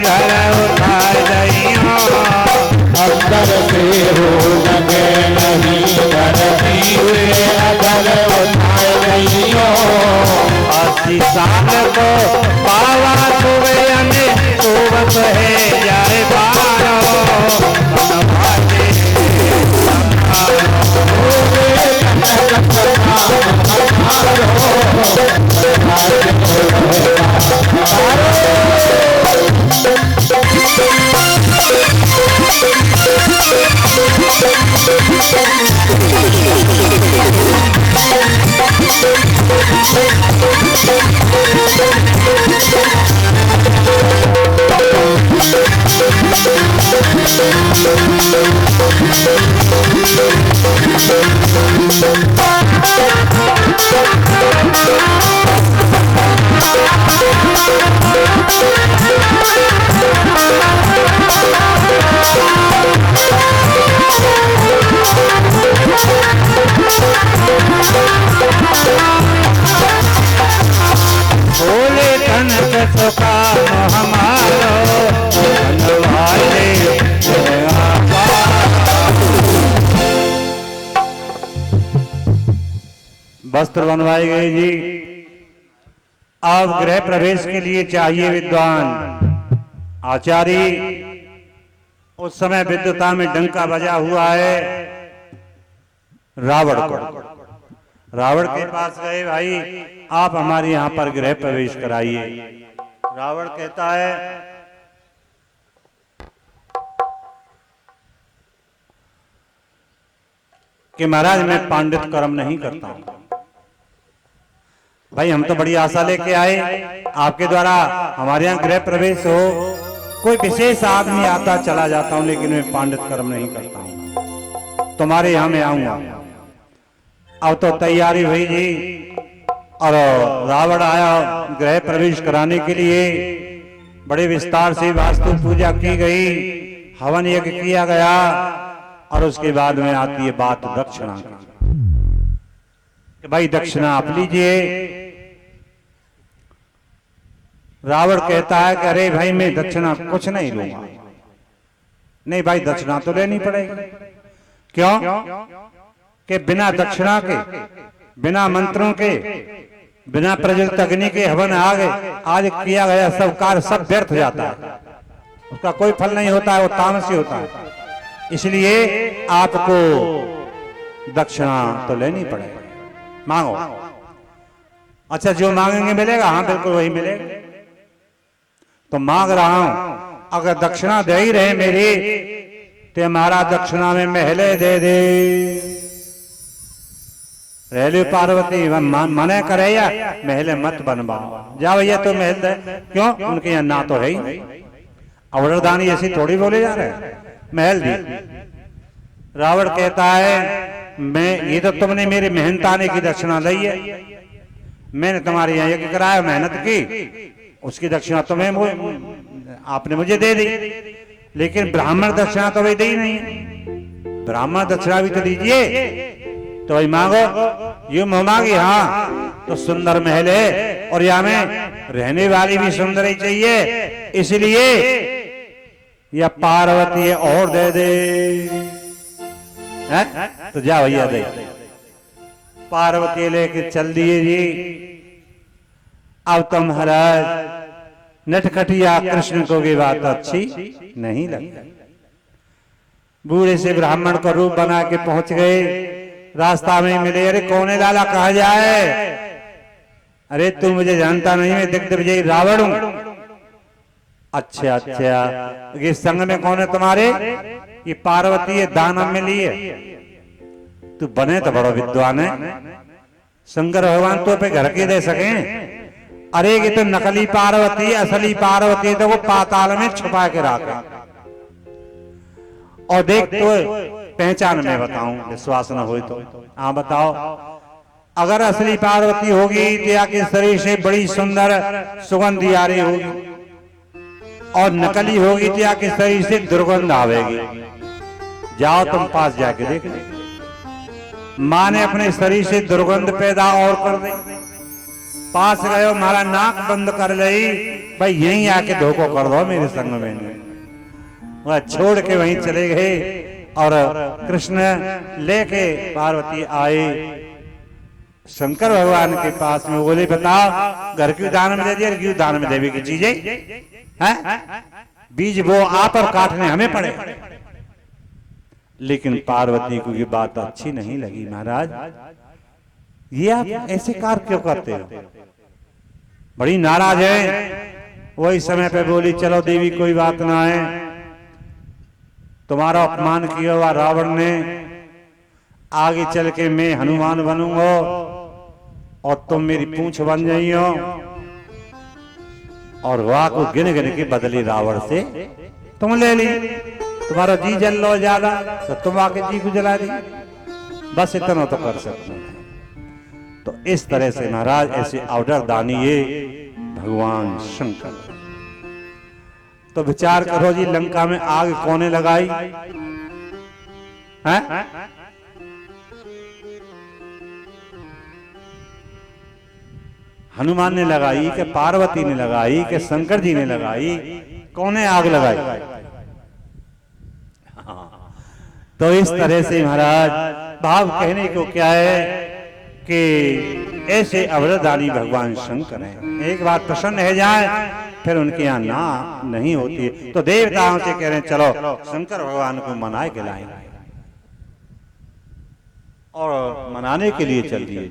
अधर उठाए दैयो अंदर से हो लगे नहीं धरती हुए अधर उठाए दैयो 80 साल को बाबा सुबे अने सोवत है जाए पारो बनवाले बोले कनक सुखा हमारो बनवाले वस्त्र बनवाए गए जी। अब गृह प्रवेश के लिए चाहिए विद्वान आचार्य। उस समय विद्वता में डंका बजा हुआ है रावण को। रावण के पास गए, भाई आप हमारे यहाँ पर गृह प्रवेश कराइए। रावण कहता है कि महाराज मैं पांडित कर्म नहीं करता हूं। भाई हम तो बड़ी आशा लेके आए आपके द्वारा हमारे यहाँ गृह प्रवेश हो, कोई विशेष आदमी आता चला जाता हूं, लेकिन मैं पांडित कर्म नहीं करता हूं, तुम्हारे यहाँ मैं आऊंगा। अब तो तैयारी हुई जी और रावण आया गृह प्रवेश कराने के लिए। बड़े विस्तार से वास्तु पूजा की गई, हवन यज्ञ किया गया और उसके बाद में आती है बात दक्षिणा की कि भाई दक्षिणा आप लीजिए। रावण कहता है कि अरे भाई मैं दक्षिणा कुछ नहीं लूंगा। नहीं भाई दक्षिणा तो लेनी पड़ेगी। क्यों? कि बिना दक्षिणा के, बिना मंत्रों के, बिना प्रज्वलित अग्नि के हवन आज किया गया सब कार्य सब व्यर्थ जाता है, उसका कोई फल नहीं होता है, वो तामसी होता है। इसलिए आपको दक्षिणा तो लेनी पड़ेगी, मांगो। अच्छा जो मांगेंगे मिलेगा? हाँ बिल्कुल वही मिलेगा। तो मांग रहा हूं, अगर दक्षिणा दे ही रहे मेरी तो हमारा दक्षिणा में महले दे दे। रेलू पार्वती मने करे या महले मत बनवाओ, जाओ भैया तो महल दे। क्यों? उनके यहाँ ना तो है ही। अवरदानी ऐसी थोड़ी बोले जा रहे हैं, महल दी। रावण कहता है मैं ये तो तुमने मेरी मेहनताने की दक्षिणा ली है, मैंने तुम्हारे यहाँ यज्ञ कराया, मेहनत की, उसकी दक्षिणा तुम्हें आपने मुझे दे दी, लेकिन ब्राह्मण दक्षिणा तो वही दी नहीं। ब्राह्मण दक्षिणा भी तो दीजिए। तो वही मांगो, यूं मांगी। हाँ तो सुंदर महल है और यहाँ में रहने वाली भी सुंदर ही चाहिए, इसलिए या पार्वती और दे दे। तो जा भैया दे। पार्वती लेके चल दिए जी। अब तो महाराज नटखटिया कृष्ण को की बात अच्छी नहीं लगी। बूढ़े से ब्राह्मण को रूप बना के पहुंच गए, रास्ता में मिले। अरे कौन है लाला, कहा जाए? अरे तू मुझे जानता नहीं, मैं दिग्ध विजयी रावण हूं। अच्छा अच्छा, ये संग में कौन है तुम्हारे? ये पार्वती है, दानव में लिए। तू बने तो बड़ा विद्वान है, शंकर भगवान तो पे घर के दे सके। अरे ये तो नकली पार्वती, असली पार्वती तो वो पाताल में छुपा के रखा। और देख तो पहचान में बताऊं, विश्वास न हो तो। हाँ बताओ, अगर असली पार्वती होगी तो या के शरीर से बड़ी सुंदर सुगंध आ रही होगी, और नकली होगी तो या के शरीर से दुर्गंध आवेगी। जाओ तुम पास जाके देख। माँ ने अपने शरीर से दुर्गंध पैदा और कर दी। पास गए, हमारा नाक बंद कर ली, भाई यहीं आके धोखो कर दो मेरे संग में। वह छोड़ के वहीं चले गए और कृष्ण लेके पार्वती आए शंकर भगवान के पास में। बोले बताओ घर क्यों दान में दे दिया, क्यों दान में देवी की चीजें हैं? बीज वो आप और काटने हमें पड़े। लेकिन पार्वती को ये बात अच्छी नहीं लगी। महाराज ये आप ऐसे कार्य क्यों करते हो? बड़ी नाराज है। वही समय पे बोली चलो देवी कोई बात ना है, तुम्हारा अपमान किया हुआ रावण ने, आगे चल के मैं हनुमान बनूंगा और तुम मेरी पूंछ बन जाइयो। और वाह को गिन गिन के बदली रावण से तुम ले ली। तुम्हारा जी जल लो ज्यादा तो तुम आके जी को जला दी। बस इतना तो कर सकते हैं। तो इस तरह से महाराज ऐसे ऑर्डर दानिए भगवान शंकर। तो विचार करो जी, लंका में आग कौने लगाई है? हनुमान ने लगाई कि पार्वती ने लगाई कि शंकर जी ने लगाई? कौने आग लगाई? तो इस तरह से महाराज भाव कहने को क्या है कि ऐसे अवरदानी भगवान शंकर हैं। एक बात प्रसन्न है जाए फिर उनके यहाँ ना नहीं होती। तो देवताओं से कह रहे हैं चलो शंकर भगवान को मनाए के लाएं, और मनाने के लिए चल दिए।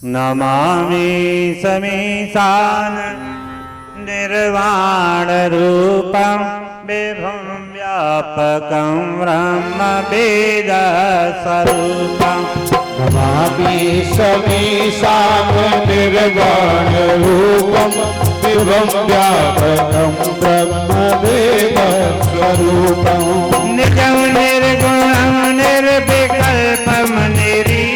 नमामि समीशान निर्वाण रूपम विभुम व्यापकं ब्रह्म वेद स्वरूपम। नमामि समीशान निर्वाण रूपम विभुम व्यापकं ब्रह्म वेद स्वरूपम। निजं निर्गुणं निर्विकल्पं निरीयं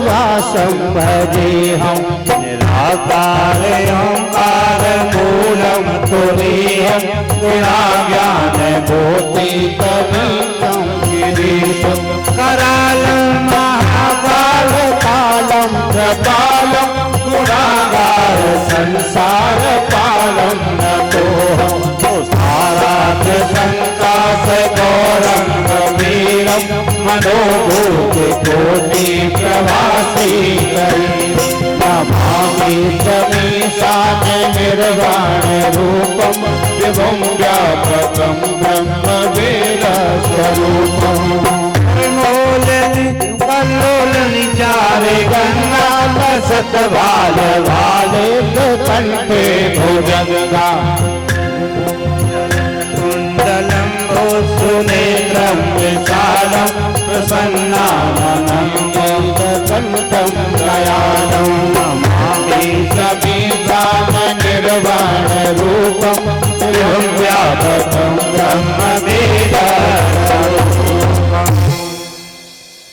वासं भजेऽहं। निराकार ओंकार मूलं तुरीयं गुणाज्ञान भूतितमीतं गिरीशं। करालं महाकाल कालं कृपालं गुणागार संसार पालं नतोऽहं। सारात् संकाश गौरं वीरं मनोभूत कोटि प्रवासी नमामि समीशान निर्वाण रूपम विभुम व्यापकं ब्रह्म वेद स्वरूपम। निचारे गंगा बसत भाल भाले कंठे भुजंगा। कुंडलं सुनेत्रं विशालं प्रसन्नाननं कंठं दयालं। नमामि समीशान निर्वाण रूपं विभुं व्यापकं ब्रह्म वेद स्वरूपम्।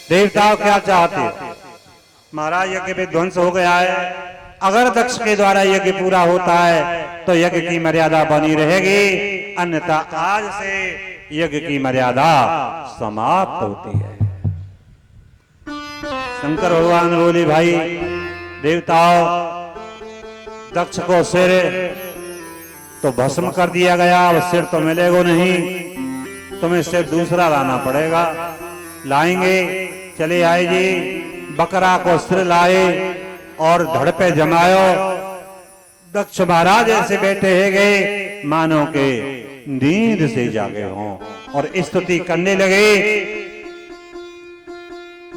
देवताओं क्या चाहते? महाराज यज्ञ पे ध्वंस हो गया है। अगर दक्ष के द्वारा यज्ञ पूरा होता है तो यज्ञ की मर्यादा बनी रहेगी, अन्यथा आज से यज्ञ की मर्यादा समाप्त होती है। शंकर भगवान बोले भाई देवताओं, दक्ष को सिर तो भस्म कर दिया गया, अब सिर तो मिलेगा नहीं, तुम्हें सिर दूसरा लाना पड़ेगा। लाएंगे, चले आए जी, बकरा को सिर लाए और धड़ पे जमायो। दक्ष महाराज ऐसे बैठे है गए मानो के नींद से जागे हों और स्तुति करने लगे,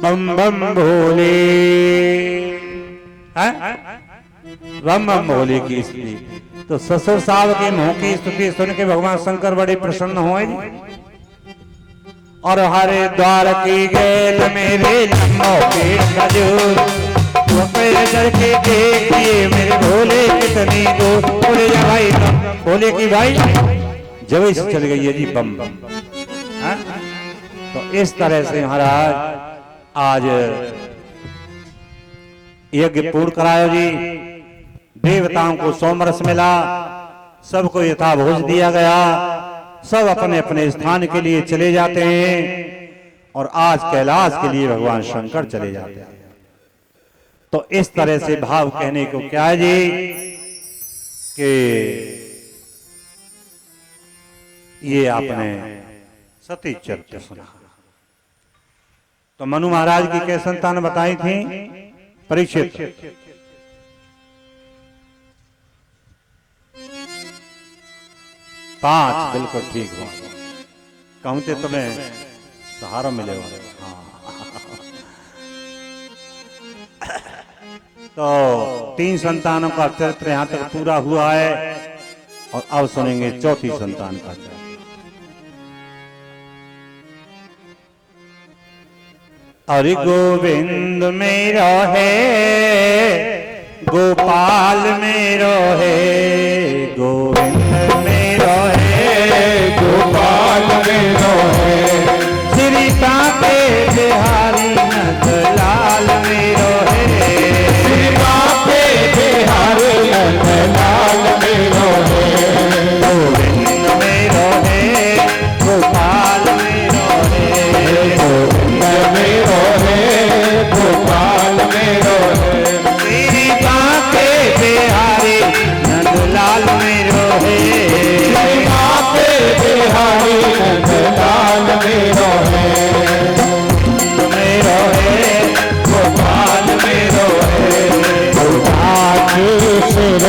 बम बम भोले, बम बम भोले की स्तुति। तो ससुर साहब के मुंह की स्तुति सुन के भगवान शंकर बड़े प्रसन्न हुए और हरे द्वार की गेल मेरे लम्बों के खजूर करके देखिए मेरे भोले कितनी दूर। बोले जा भाई, भोले की भाई जब इस चल गई है जी बम बम। तो इस तरह से महाराज आज यज्ञ पूर्ण करायो जी। देवताओं को सोमरस मिला, सबको यथाभोज दिया गया, सब अपने अपने स्थान के लिए चले जाते हैं और आज कैलाश के लिए भगवान शंकर चले जाते हैं। तो इस तरह से भाव कहने को क्या है जी कि ये आपने सती चरित्र सुना। तो मनु महाराज की क्या संतान बताई थी? परीक्षित। 5 बिल्कुल ठीक हो। कहूं तो तुम्हें सहारा मिलेगा। हाँ। तो 3 संतानों का चरित्र यहां तक पूरा हुआ है और अब सुनेंगे चौथी संतान का चरित्र। अरे गोविंद मेरो है, गोपाल मेरो है, गोविंद मेरो है, गोपाल मेरो है, श्री कांते बिहारी नंदलाल मेरो है, श्री कांते बिहारी नंदलाल मेरो है, गोविंद मेरो है, गोपाल मेरो है, गोविंद मेरो है, गोपाल मेरो है, श्री कांते बिहारी नंदलाल मेरो है, श्री कांते बिहारी नंदलाल मेरो है, मेरो है, गोपाल मेरो है, सिर